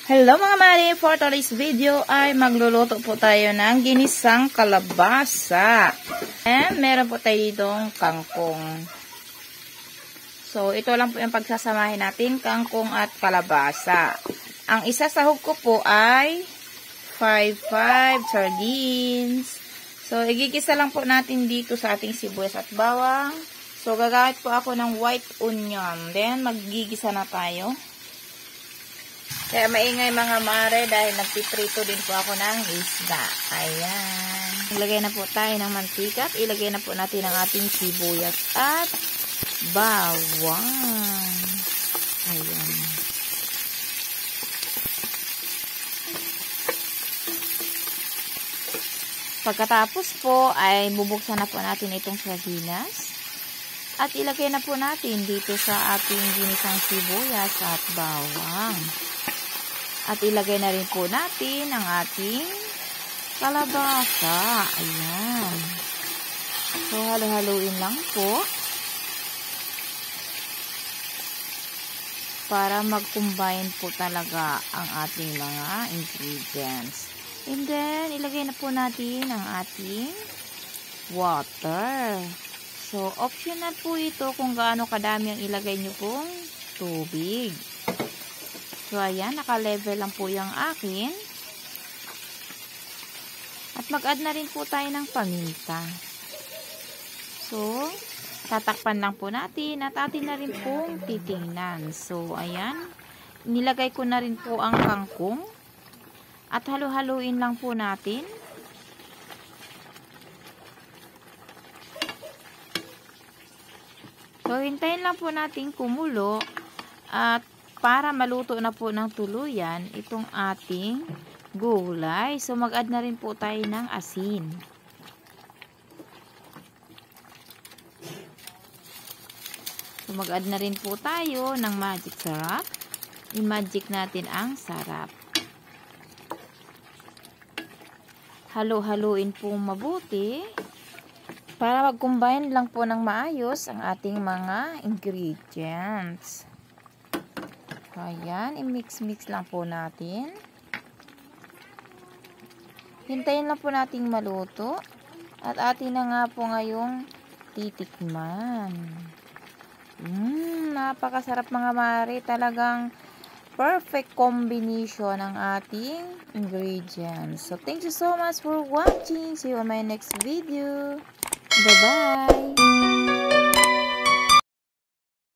Hello mga mari, for today's video ay magluluto po tayo ng ginisang kalabasa. And meron po tayo ditong kangkong. So ito lang po yung pagsasamahin natin, kangkong at kalabasa. Ang isa sahog ko po ay 5 sardines. So igigisa lang po natin dito sa ating sibuyas at bawang. So gagamit po ako ng white onion. Then maggigisa na tayo. Kaya maingay mga mare dahil nagpiprito din po ako ng isda. Ayan. Ilagay na po tayo ng mantika at ilagay na po natin ang ating sibuyas at bawang. Ayan. Pagkatapos po ay bubuksan na po natin itong sardinas. At ilagay na po natin dito sa ating ginisang sibuyas at bawang. At ilagay na rin po natin ang ating kalabasa. Ayan. So, halo-haluin lang po. Para mag-combine po talaga ang ating mga ingredients. And then, ilagay na po natin ang ating water. So, optional po ito kung gaano kadami ang ilagay nyo pong tubig. So, ayan, naka-level lang po yung akin. At mag-add na rin po tayo ng paminta. So, tatakpan lang po natin at atin na rin pong titingnan. So, ayan, nilagay ko na rin po ang kangkong. At halo-haluin lang po natin. So, hintayin lang po natin kumulo at para maluto na po ng tuluyan itong ating gulay. So, mag-add na rin po tayo ng asin. So, mag-add na rin po tayo ng magic sarap. I-magic natin ang sarap. Halo-haluin po mabuti para mag-combine lang po ng maayos ang ating mga ingredients. Ayan, i-mix-mix lang po natin. Hintayin lang po nating maluto. At atin na nga po ngayong titikman. Napakasarap mga mare. Talagang perfect combination ng ating ingredients. So, thank you so much for watching. See you on my next video. Bye-bye!